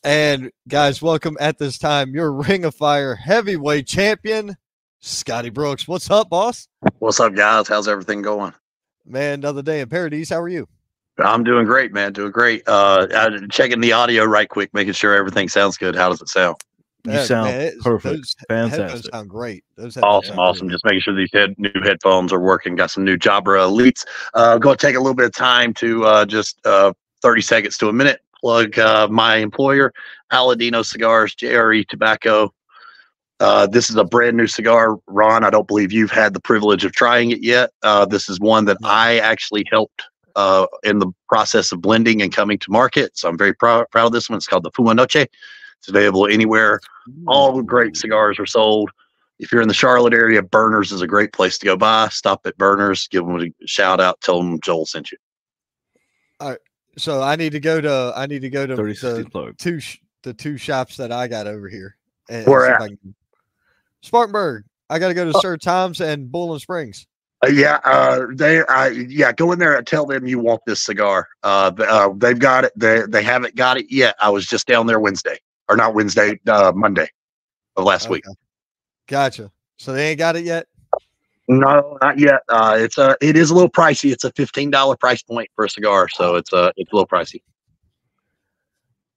And guys, welcome at this time your Ring of Fire heavyweight champion, Scotty Brooks. What's up, boss? What's up, guys? How's everything going? Man, another day in paradise. How are you? I'm doing great, man. Doing great. Checking the audio right quick, making sure everything sounds good. How does it sound? You sound perfect. Fantastic. Headphones sound great. Awesome. Just making sure these new headphones are working. Got some new Jabra Elites. Go take a little bit of time to just 30 seconds to a minute. Plug my employer, Aladino Cigars, JRE Tobacco. This is a brand new cigar, Ron. I don't believe you've had the privilege of trying it yet. This is one that I actually helped in the process of blending and coming to market. So I'm very proud of this one. It's called the Fuma Noche. It's available anywhere. All the great cigars are sold. If you're in the Charlotte area, Burners is a great place to go by. Stop at Burners, give them a shout out, tell them Joel sent you. All right. So I need to go to the two shops that I got over here. Where at? Spartanburg. I got to go to Sir Tom's and Bowling Springs. Go in there and tell them you want this cigar. They've got it. They haven't got it yet. I was just down there Monday of last week. Gotcha. So they ain't got it yet? No, not yet. It is a little pricey. It's a $15 price point for a cigar, so it's a little pricey.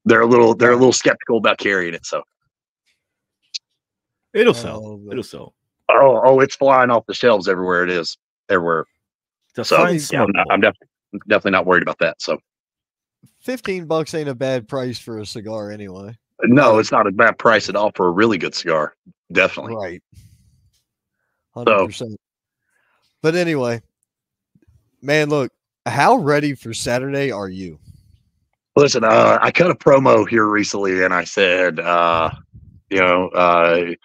They're a little skeptical about carrying it, so it'll sell. It'll sell. Oh, it's flying off the shelves everywhere. It is everywhere. So yeah, I'm definitely not worried about that. So $15 ain't a bad price for a cigar anyway. No, it's not a bad price at all for a really good cigar. Definitely. Right. 100%. But anyway, man, look, how ready for Saturday are you? Listen, I cut a promo here recently and I said, for the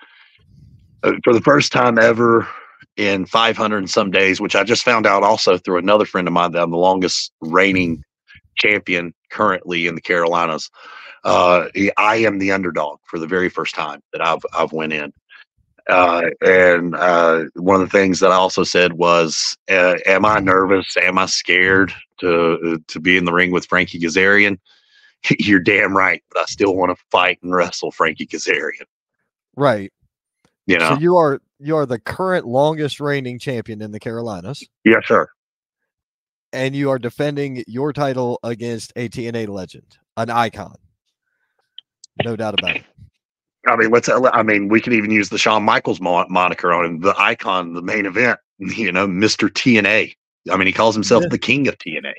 first time ever in 500 and some days, which I just found out also through another friend of mine that I'm the longest reigning champion currently in the Carolinas. I am the underdog for the very first time that I've went in. And one of the things that I also said was, am I nervous? Am I scared to be in the ring with Frankie Kazarian? You're damn right, but I still want to fight and wrestle Frankie Kazarian. Right. You know, so you are the current longest reigning champion in the Carolinas. Yes, sir. And you are defending your title against a TNA legend, an icon. No doubt about it. I mean, we could even use the Shawn Michaels moniker on him, the icon, the main event, Mr. TNA. I mean, he calls himself the king of TNA.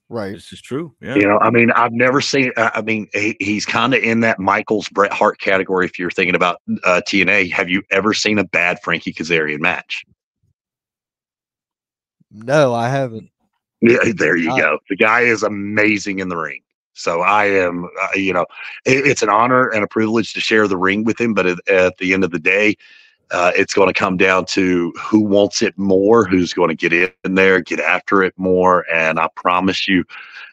Right. This is true. Yeah. I've never seen, he's kind of in that Michaels Bret Hart category. If you're thinking about TNA, have you ever seen a bad Frankie Kazarian match? No, I haven't. Yeah, there you go. The guy is amazing in the ring. So I am, it's an honor and a privilege to share the ring with him. But at the end of the day, it's going to come down to who wants it more, who's going to get in there, get after it more. And I promise you,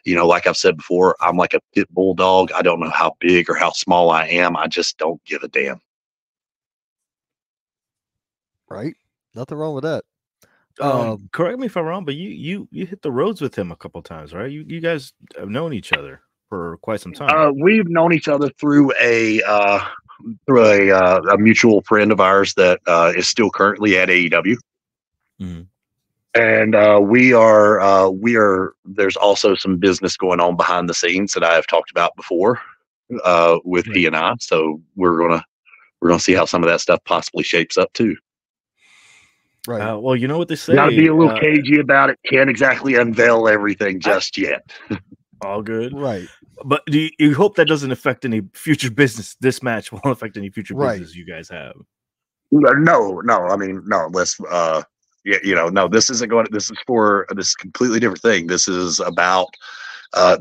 like I've said before, I'm like a pit bull dog. I don't know how big or how small I am. I just don't give a damn. Right. Nothing wrong with that. Correct me if I'm wrong, but you hit the roads with him a couple of times, right? You guys have known each other for quite some time. We've known each other through a mutual friend of ours that is still currently at AEW. Mm-hmm. And we are there's also some business going on behind the scenes that I have talked about before with he and I. So we're gonna see how some of that stuff possibly shapes up too. Right. Well, you know what they say. Got to be a little cagey about it. Can't exactly unveil everything just yet. All good. Right. But do you hope that doesn't affect any future business? This match won't affect any future business you guys have. No. I mean, no. Let's. No. This isn't going. This is a completely different thing. This is about a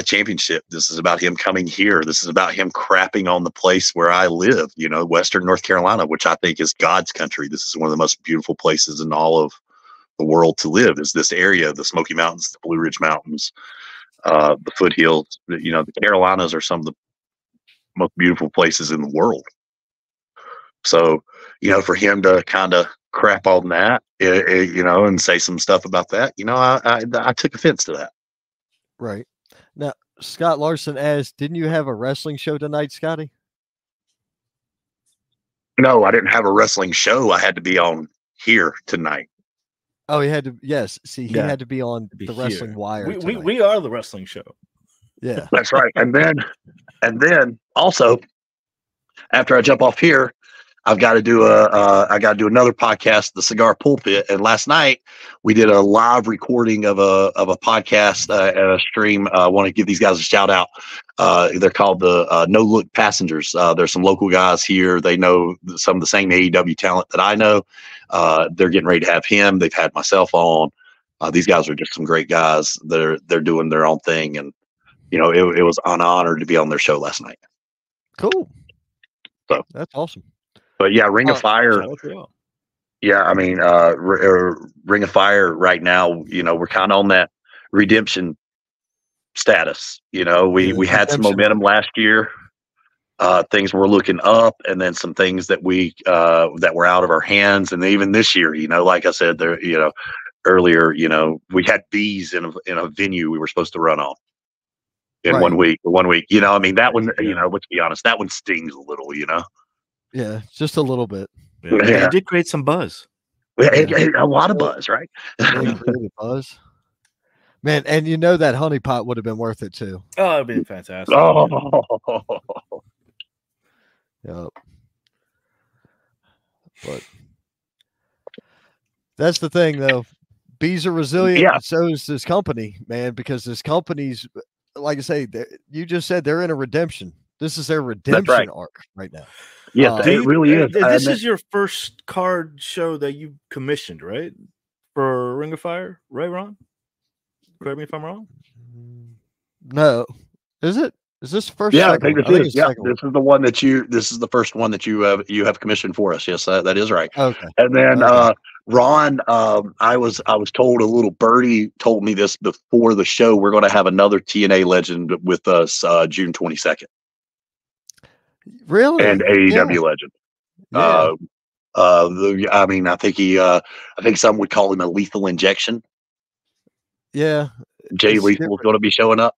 championship. This is about him coming here. This is about him crapping on the place where I live, Western North Carolina, which I think is God's country. This is one of the most beautiful places in all of the world to live, is this area, the Smoky Mountains, the Blue Ridge Mountains, the foothills. The Carolinas are some of the most beautiful places in the world. So, for him to kind of crap on that, and say some stuff about that, I took offense to that. Right. Now, Scott Larson asked, didn't you have a wrestling show tonight, Scotty? No, I didn't have a wrestling show. I had to be on here tonight. Oh, he had to. Yes, see, he Yeah. had to be on the Wrestling Wire. We are the wrestling show. Yeah, That's right. And then also after I jump off here, I've got to do another podcast, The Cigar Pulpit. And last night we did a live recording of a podcast and a stream. I want to give these guys a shout out. They're called the No Look Passengers. There's some local guys here. They know some of the same AEW talent that I know. They're getting ready to have him. They've had myself on. These guys are just some great guys. They're doing their own thing, and it was an honor to be on their show last night. cool. So that's awesome. But yeah, Ring of Fire. Yeah, I mean, Ring of Fire right now, we're kind of on that redemption status. We had some momentum last year. Things were looking up, and then some things that that were out of our hands. And even this year, like I said there, earlier, we had bees in a venue we were supposed to run on in 1 week. 1 week, I mean, that one, let's be honest, that one stings a little, Yeah, just a little bit. Yeah. It did create some buzz. A lot of buzz, right? Buzz. Man, and that honeypot would have been worth it too. Oh, it'd been fantastic. Oh. Yep. But that's the thing, though. Bees are resilient. Yeah. So is this company, man, because this company's, like I say, you just said they're in a redemption. This is their redemption arc right now. Yes, it really is. This is your first card show that you commissioned, right? For Ring of Fire, right, Ron? Correct me if I'm wrong. No, is it? Is this the first? Yeah, I think this is. Yeah, this is the one that you. This is the first one that you have commissioned for us. Yes, that is right. Okay. And then Ron, I was told, a little birdie told me this before the show. We're going to have another TNA legend with us June 22nd. Really? And AEW legend. Yeah. I mean, I think some would call him a lethal injection. Yeah. Jay Lethal is going to be showing up.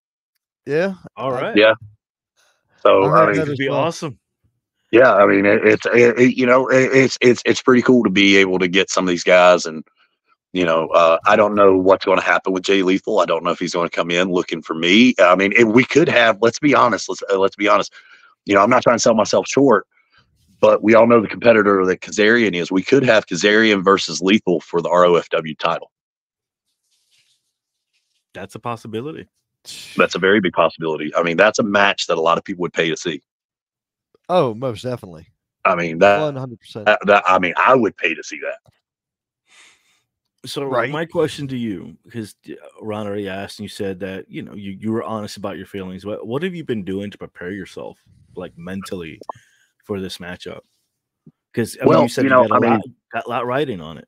Yeah. All right. Yeah. So I mean, it'd be awesome. Yeah, I mean, it's pretty cool to be able to get some of these guys, and I don't know what's going to happen with Jay Lethal. I don't know if he's going to come in looking for me. I mean, we could have. Let's be honest. Let's be honest. I'm not trying to sell myself short, but we all know the competitor that Kazarian is. We could have Kazarian versus Lethal for the ROFW title. That's a possibility. That's a very big possibility. I mean, that's a match that a lot of people would pay to see. Oh, most definitely. I mean, that 100%. I mean, I would pay to see that. So, my question to you, because Ron already asked, and you said that you were honest about your feelings. What have you been doing to prepare yourself, like mentally, for this matchup? Because you said you got a lot riding on it.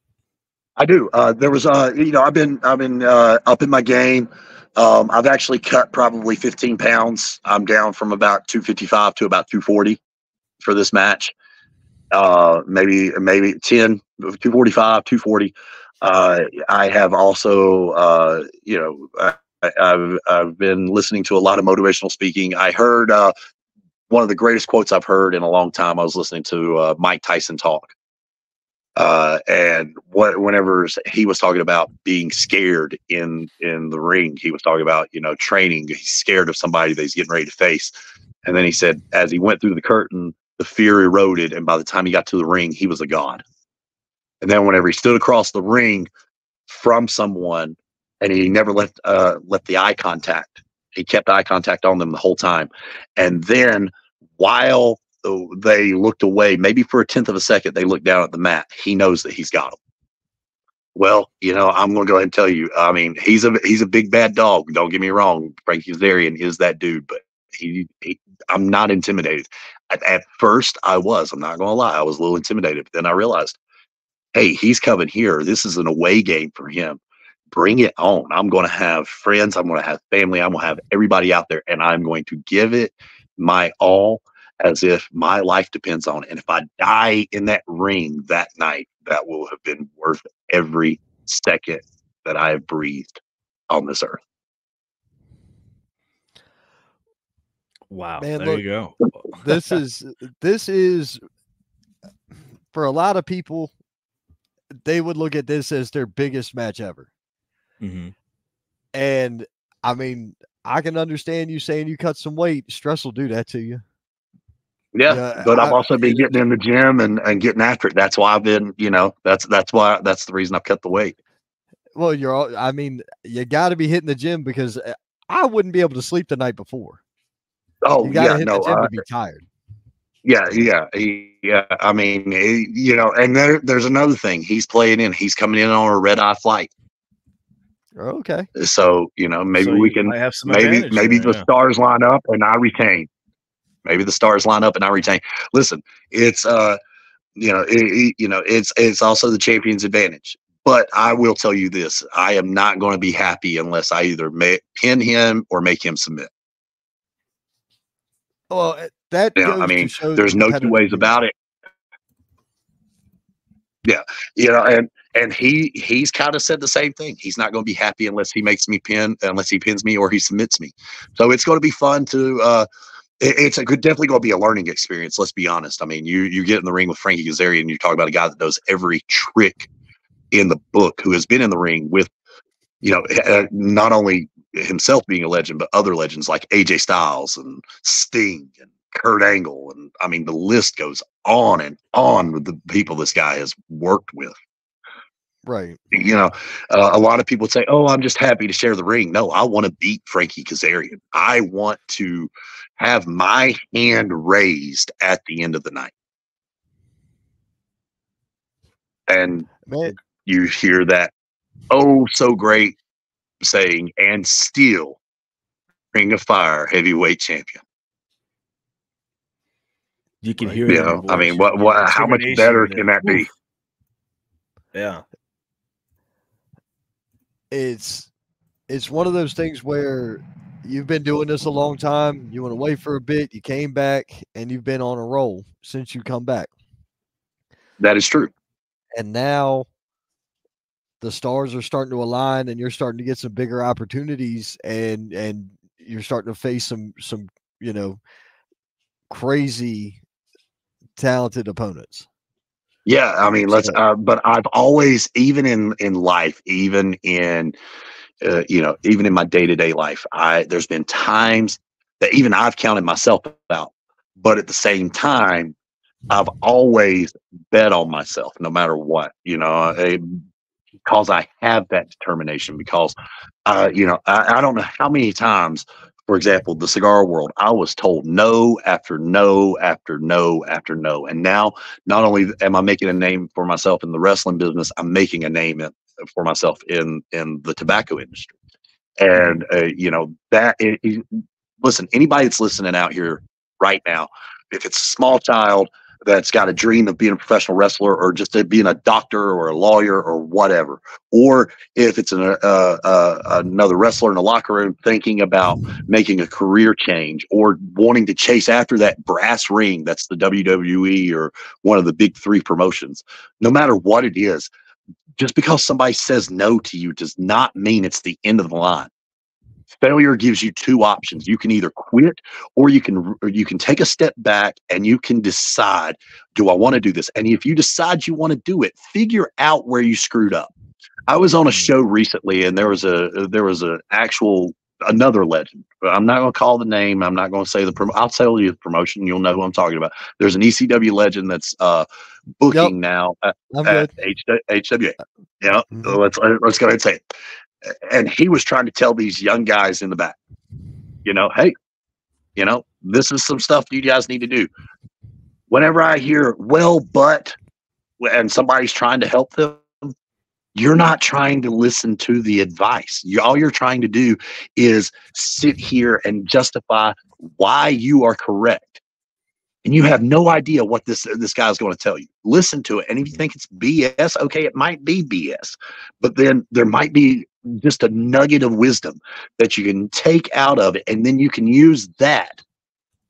I do. There was I've been up in my game. I've actually cut probably 15 pounds. I'm down from about 255 to about 240 for this match. Maybe 10, 245, 240. I have also, I've been listening to a lot of motivational speaking. I heard one of the greatest quotes I've heard in a long time. I was listening to Mike Tyson talk. And whenever he was talking about being scared in the ring, he was talking about, training. He's scared of somebody that he's getting ready to face. And then he said, as he went through the curtain, the fear eroded. And by the time he got to the ring, he was a god. And then whenever he stood across the ring from someone, and he never left the eye contact, he kept eye contact on them the whole time. And then while they looked away, maybe for a 1/10 of a second, they looked down at the mat. He knows that he's got them. Well, I'm going to go ahead and tell you. I mean, he's a big bad dog. Don't get me wrong. Frankie Kazarian is that dude, but I'm not intimidated. At first, I'm not going to lie. I was a little intimidated, but then I realized, hey, he's coming here. This is an away game for him. Bring it on. I'm going to have friends. I'm going to have family. I'm going to have everybody out there, and I'm going to give it my all, as if my life depends on it. And if I die in that ring that night, that will have been worth every second that I have breathed on this earth. Wow, Man, there look, you go. this is for a lot of people, they would look at this as their biggest match ever. Mm-hmm. And I mean, I can understand you saying you cut some weight. Stress will do that to you. Yeah, but I've also been getting in the gym and getting after it. That's why I've been, that's the reason I've cut the weight. Well, I mean, you got to be hitting the gym because I wouldn't be able to sleep the night before. Oh, you got to yeah, hit no, the gym to be tired. Yeah. I mean, and there's another thing. He's playing in. He's coming in on a red-eye flight. Okay. So maybe So we you can might have some maybe advantage there, the stars line up and I retain. Maybe the stars line up and I retain. Listen, it's it's also the champion's advantage. But I will tell you this: I am not going to be happy unless I either pin him or make him submit. Well, that goes to show there's the no two ways about it. Yeah, and he's kind of said the same thing. He's not going to be happy unless he pins me or he submits me. So it's going to be fun to. It's definitely going to be a learning experience. Let's be honest. I mean, you get in the ring with Frankie Kazarian, you talk about a guy that knows every trick in the book, who has been in the ring with, not only himself being a legend, but other legends like AJ Styles and Sting and Kurt Angle. And I mean, the list goes on and on with the people this guy has worked with. Right. A lot of people say, "Oh, I'm just happy to share the ring." No, I want to beat Frankie Kazarian. I want to have my hand raised at the end of the night. And you hear that, oh, so great saying, and still Ring of Fire heavyweight champion. You can hear it in your voice. I mean, how much better can that be? Yeah. It's one of those things where you've been doing this a long time. You went away for a bit. You came back, and you've been on a roll since you come back. That is true. And now the stars are starting to align, and you're starting to get some bigger opportunities, and you're starting to face some crazy talented opponents. Yeah, I mean, but I've always, even in life, even in even in my day-to-day life, there's been times that even I've counted myself out, but at the same time, I've always bet on myself no matter what, because I have that determination, because I don't know how many times, for example, the cigar world, I was told no after no after no after no. And now, not only am I making a name for myself in the wrestling business, I'm making a name for myself in the tobacco industry. And, listen, anybody that's listening out here right now, if it's a small child that's got a dream of being a professional wrestler, or just being a doctor or a lawyer or whatever, or if it's another wrestler in the locker room thinking about making a career change or wanting to chase after that brass ring, that's the WWE or one of the big three promotions, no matter what it is, just because somebody says no to you does not mean it's the end of the line. Failure gives you two options. You can either quit, or you can take a step back and you can decide, do I want to do this? And if you decide you want to do it, figure out where you screwed up. I was on a show recently, and there was another legend. I'm not going to call the name. I'm not going to say I'll tell you the promotion. You'll know who I'm talking about. There's an ECW legend that's booking now at HWA. Yeah, let's go ahead and say it. And he was trying to tell these young guys in the back, hey, this is some stuff you guys need to do. Whenever I hear, well, but, and somebody's trying to help them, you're not trying to listen to the advice. All you're trying to do is sit here and justify why you are correct. And you have no idea what this guy's going to tell you. Listen to it. And if you think it's BS, okay, it might be BS. But then there might be just a nugget of wisdom that you can take out of it. And then you can use that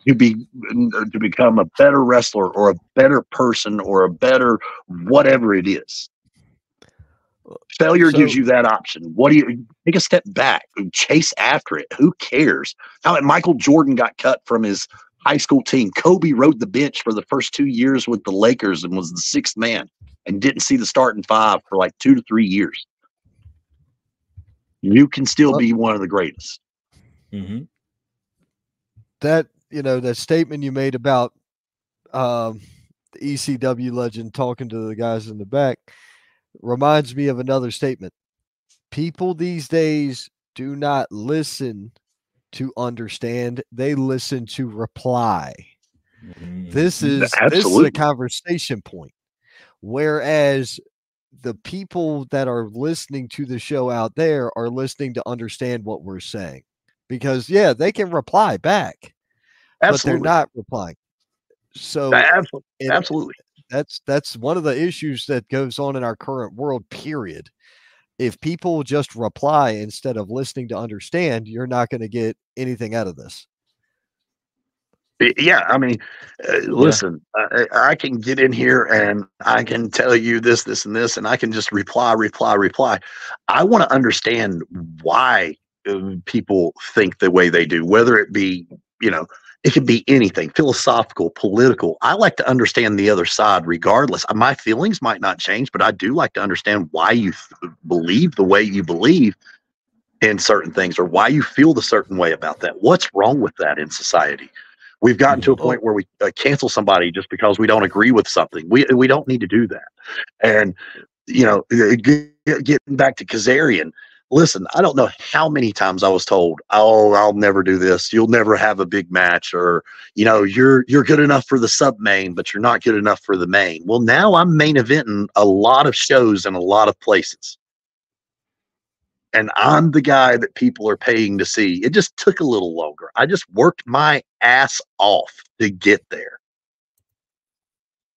to become a better wrestler or a better person or a better whatever it is. Failure gives you that option. What do you take a step back, chase after it? Who cares? How Michael Jordan got cut from his high school team. Kobe rode the bench for the first 2 years with the Lakers and was the sixth man and didn't see the starting five for like 2 to 3 years. You can still be one of the greatest. Mm-hmm. That, that statement you made about the ECW legend talking to the guys in the back reminds me of another statement. People these days do not listen to understand. They listen to reply. This is a conversation point. Whereas the people that are listening to the show out there are listening to understand what we're saying. Because, they can reply back. But they're not replying. So absolutely. That's one of the issues that goes on in our current world, period. If people just reply instead of listening to understand, you're not going to get anything out of this. Yeah, I mean, listen, I can get in here and I can tell you this, this, and this, and I can just reply. I want to understand why people think the way they do, whether it be, it could be anything, philosophical, political. I like to understand the other side regardless. My feelings might not change, but I do like to understand why you believe the way you believe in certain things or why you feel the certain way about that. What's wrong with that in society? We've gotten to a point where we cancel somebody just because we don't agree with something. We don't need to do that. And, getting back to Kazarian, listen, I don't know how many times I was told, "Oh, I'll never do this. You'll never have a big match," or, you're good enough for the sub main, but you're not good enough for the main. Well, now I'm main eventing a lot of shows in a lot of places. And I'm the guy that people are paying to see. It just took a little longer. I just worked my ass off to get there.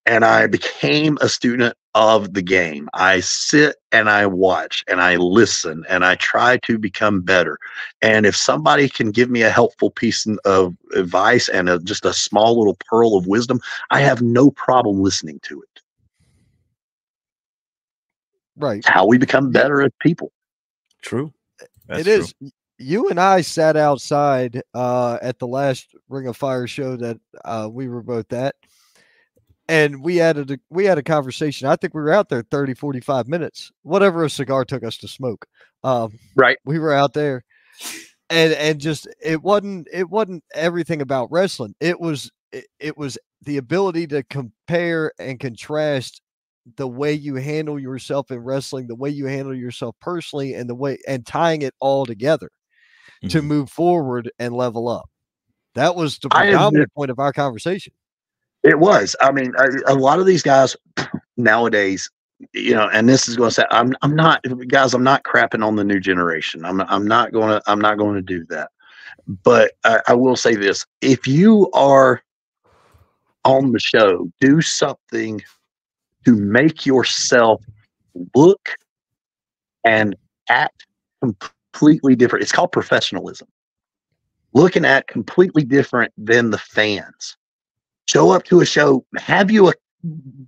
And I became a student of the game. I sit and I watch and I listen and I try to become better. And if somebody can give me a helpful piece of advice and just a small little pearl of wisdom, I have no problem listening to it. Right. It's how we become better as people. True. It is. You and I sat outside at the last Ring of Fire show that we were both at. And we had a conversation. I think we were out there 30, 45 minutes, whatever a cigar took us to smoke. Right. We were out there and just, it wasn't everything about wrestling. It was the ability to compare and contrast the way you handle yourself in wrestling, the way you handle yourself personally, and tying it all together to move forward and level up. That was the predominant point of our conversation. It was. I mean, a lot of these guys nowadays, and this is going to say, I'm not crapping on the new generation. I'm not going to do that. But I will say this: if you are on the show, do something to make yourself look and act completely different. It's called professionalism. Looking at completely different than the fans. Show up to a show, have you a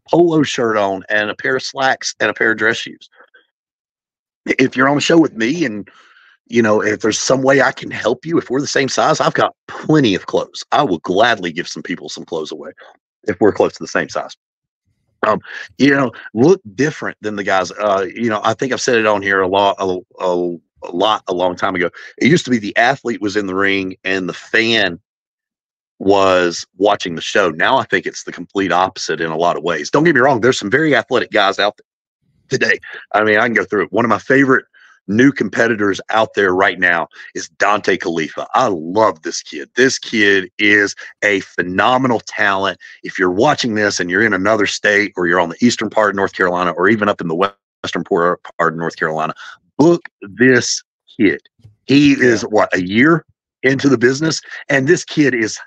polo shirt on and a pair of slacks and a pair of dress shoes. If you're on a show with me and, if there's some way I can help you, if we're the same size, I've got plenty of clothes. I will gladly give some people some clothes away if we're close to the same size. Look different than the guys. I think I've said it on here a long time ago. It used to be the athlete was in the ring and the fan was watching the show. Now I think it's the complete opposite in a lot of ways. Don't get me wrong. There's some very athletic guys out there today. I mean, I can go through it. One of my favorite new competitors out there right now is Dante Khalifa. I love this kid. This kid is a phenomenal talent. If you're watching this and you're in another state or you're on the eastern part of North Carolina or even up in the western part of North Carolina, book this kid. He is a year into the business, and this kid is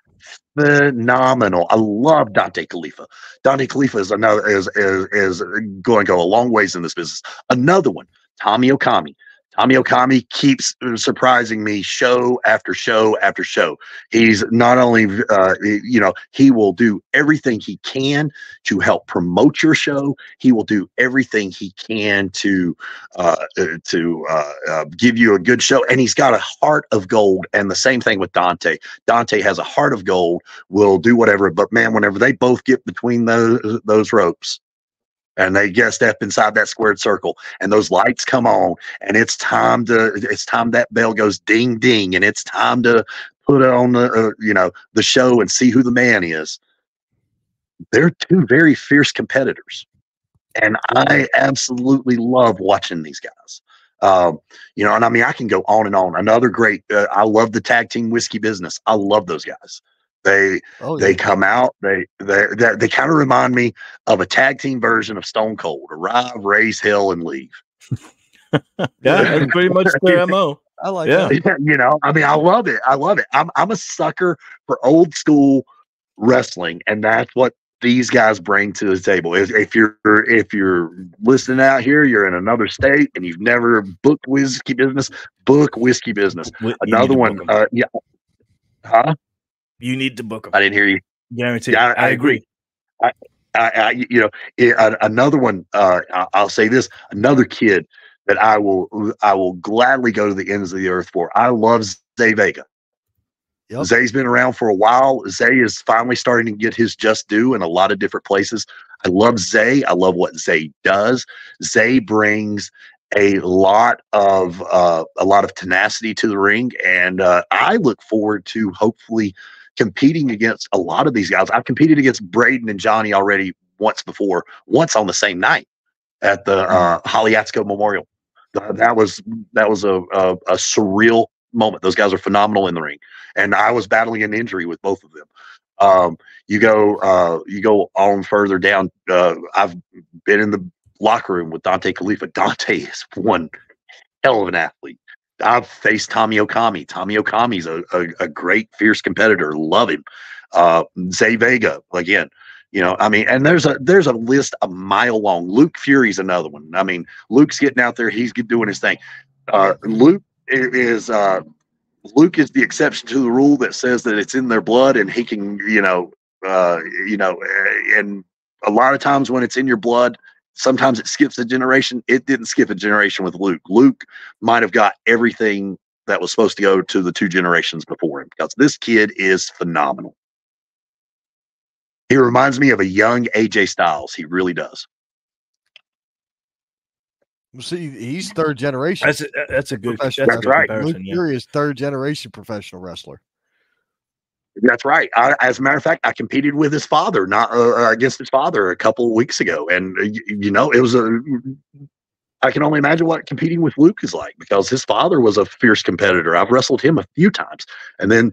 phenomenal. I love Dante Khalifa. Dante Khalifa is going to go a long ways in this business. Another one, Tommy Okami. Tommy Okami keeps surprising me show after show after show. He's not only, he will do everything he can to help promote your show. He will do everything he can to give you a good show. And he's got a heart of gold. And the same thing with Dante. Dante has a heart of gold, will do whatever. But man, whenever they both get between those ropes, and they get step inside that squared circle, and those lights come on, and it's time that bell goes ding ding, and it's time to put it on the show and see who the man is. They're two very fierce competitors, and I absolutely love watching these guys. And I mean, I can go on and on. Another great, I love the tag team Whiskey Business. I love those guys. They come out. They kind of remind me of a tag team version of Stone Cold. Arrive, raise hell, and leave. Yeah, that's pretty much their MO. I like that. I mean, I love it. I'm a sucker for old school wrestling, and that's what these guys bring to the table. If you're listening out here, you're in another state and you've never booked Whiskey Business, book Whiskey Business. Another one, huh? You need to book them. I didn't hear you. Guaranteed. Yeah, I agree. Another one. I'll say this: another kid that I will gladly go to the ends of the earth for. I love Zay Vega. Yep. Zay's been around for a while. Zay is finally starting to get his just due in a lot of different places. I love Zay. I love what Zay does. Zay brings a lot of tenacity to the ring, and I look forward to hopefully competing against a lot of these guys. I've competed against Braden and Johnny already once on the same night at the Haliatsko Memorial. That was a surreal moment. Those guys are phenomenal in the ring, and I was battling an injury with both of them. You go on further down. I've been in the locker room with Dante Khalifa. Dante is one hell of an athlete. I've faced Tommy Okami. Tommy Okami's a great, fierce competitor. Love him. Zay Vega, again, and there's a list a mile long. Luke Fury's another one. I mean, Luke's getting out there. He's doing his thing. Luke is the exception to the rule that says that it's in their blood, and he can, and a lot of times when it's in your blood, sometimes it skips a generation. It didn't skip a generation with Luke. Luke might have got everything that was supposed to go to the two generations before him, because this kid is phenomenal. He reminds me of a young AJ Styles. He really does. See, he's third generation. That's a good. That's right. Luke Fury is third generation professional wrestler. That's right. As a matter of fact, I competed with his father, not against his father, a couple of weeks ago, and it was I can only imagine what competing with Luke is like, because his father was a fierce competitor. I've wrestled him a few times, and then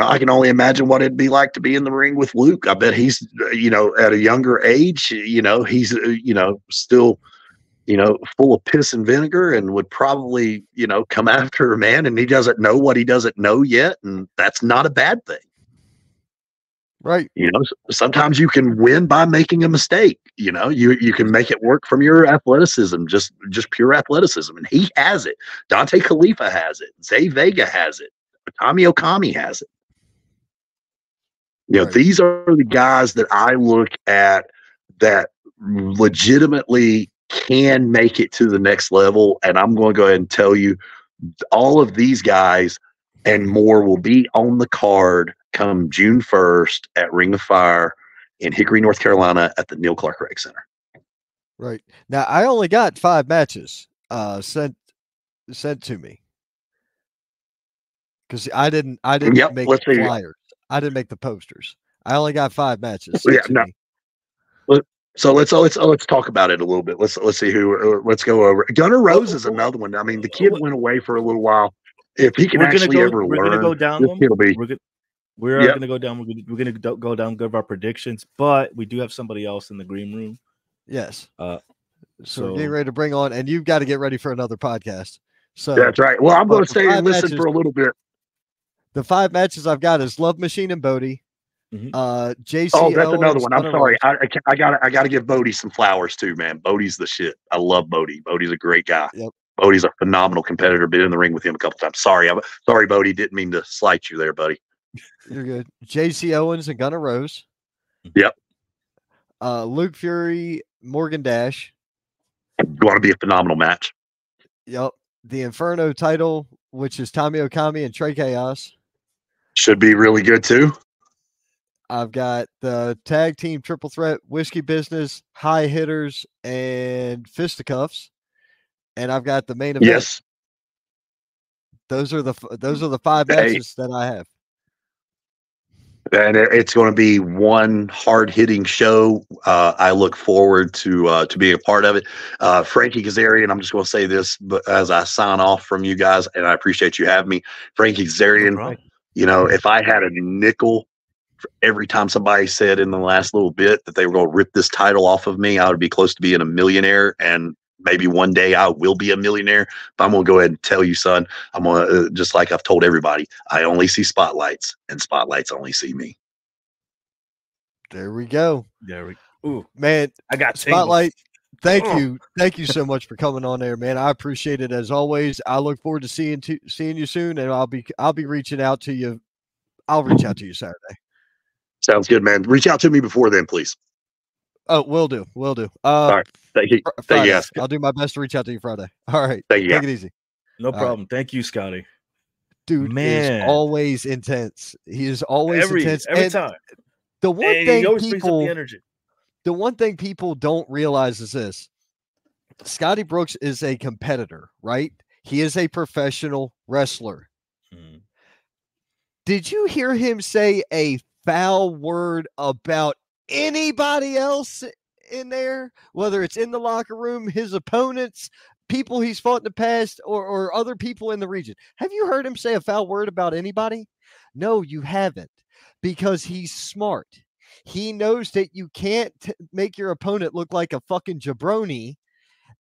I can only imagine what it'd be like to be in the ring with Luke. I bet he's at a younger age, he's still full of piss and vinegar, and would probably, come after a man, and he doesn't know what he doesn't know yet. And that's not a bad thing. Right. Sometimes you can win by making a mistake. You can make it work from your athleticism, just pure athleticism. And he has it. Dante Khalifa has it. Zay Vega has it. Tommy Okami has it. Right. These are the guys that I look at that legitimately can make it to the next level. And I'm going to go ahead and tell you, all of these guys and more will be on the card come June 1st at Ring of Fire in Hickory, North Carolina at the Neil Clark Rec Center. Right. Now, I only got 5 matches sent to me, because I didn't make the flyers. I didn't make the posters. I only got 5 matches sent to me. So let's talk about it a little bit. Let's see let's go over. Gunnar Rose is another one. I mean, the kid went away for a little while. If he can learn, we're gonna go down. We're Yep. gonna go down. We're gonna go down, give our predictions, but we do have somebody else in the green room. Yes. So we're getting ready to bring on, and you've got to get ready for another podcast. So that's right. Well, I'm going to stay and listen for a little bit. The 5 matches I've got is Love Machine and Bodie. JC. Oh, that's another one. I'm sorry. I got to give Bodie some flowers too, man. Bodie's the shit. I love Bodie. Bodie's a great guy. Yep. Bodie's a phenomenal competitor. Been in the ring with him a couple times. Sorry, Bodie. Didn't mean to slight you there, buddy. You're good. JC Owens and Gunnar Rose. Yep. Luke Fury, Morgan Dash. Going to be a phenomenal match. Yep. The Inferno title, which is Tommy Okami and Trey Chaos. Should be really good too. I've got the tag team triple threat, Whiskey Business, High Hitters, and Fisticuffs. And I've got the main event. Yes. Those are the 5 matches that I have. And it's going to be one hard-hitting show. I look forward to being a part of it. Frankie Kazarian, I'm just going to say this, but as I sign off from you guys, and I appreciate you having me, Frankie Kazarian. You know, if I had a nickel for every time somebody said in the last little bit that they were going to rip this title off of me, I would be close to being a millionaire, and maybe one day I will be a millionaire. But I'm going to go ahead and tell you, son, I'm going to, just like I've told everybody, I only see spotlights, and spotlights only see me. There we go. Ooh, man, I got spotlight. Thank you. Thank you so much for coming on there, man. I appreciate it as always. I look forward to seeing you soon, and I'll be reaching out to you. I'll reach out to you Saturday. Sounds good, man. Reach out to me before then, please. Oh, will do. Will do. All right. Thank you. Thank you, guys. I'll do my best to reach out to you Friday. All right. Thank you. Take it easy. No problem. Right. Thank you, Scotty. Dude, man, is always intense. He is always intense every time. The one thing people don't realize is this: Scotty Brooks is a competitor, right? He is a professional wrestler. Hmm. Did you hear him say a foul word about anybody else in there, whether it's in the locker room, his opponents, people he's fought in the past, or other people in the region? Have you heard him say a foul word about anybody? No, you haven't, because he's smart. He knows that you can't make your opponent look like a fucking jabroni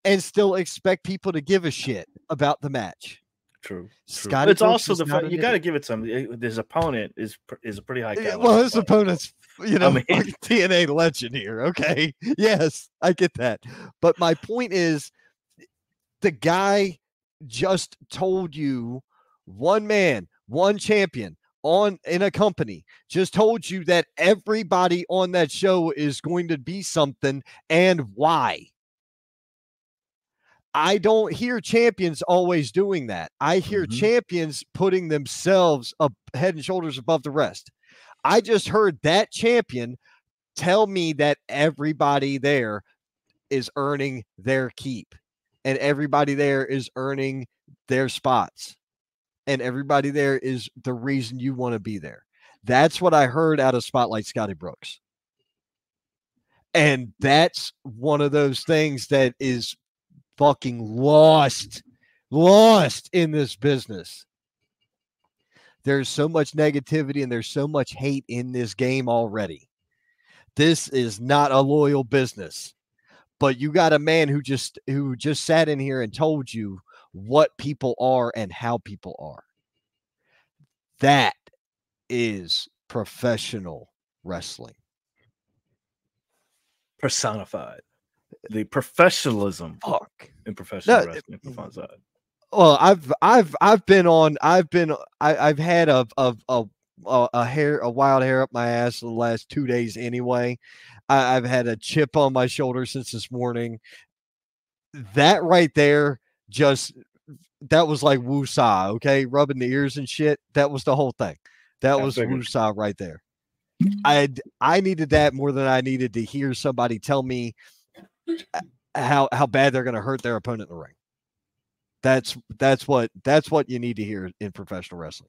and still expect people to give a shit about the match. True. But it's also the fact you got to give it some. His opponent is a pretty high caliber. Well, his opponent's, TNA legend here. Okay. Yes, I get that. But my point is, the guy just told you, one man, one champion in a company, just told you that everybody on that show is going to be something and why. I don't hear champions always doing that. I hear champions putting themselves up head and shoulders above the rest. I just heard that champion tell me that everybody there is earning their keep, and everybody there is earning their spots, and everybody there is the reason you want to be there. That's what I heard out of Spotlight Scotty Brooks. And that's one of those things that is fucking lost in this business. There's so much negativity and there's so much hate in this game already. This is not a loyal business. But you got a man who just sat in here and told you what people are and how people are. That is professional wrestling. Personified. The professionalism in professional wrestling from one side. Well, I've had a wild hair up my ass the last 2 days anyway. I've had a chip on my shoulder since this morning. That right there, that was like woo-saw, okay? Rubbing the ears and shit. That was the whole thing. That was woo-saw right there. I needed that more than I needed to hear somebody tell me how bad they're going to hurt their opponent in the ring. That's what you need to hear in professional wrestling.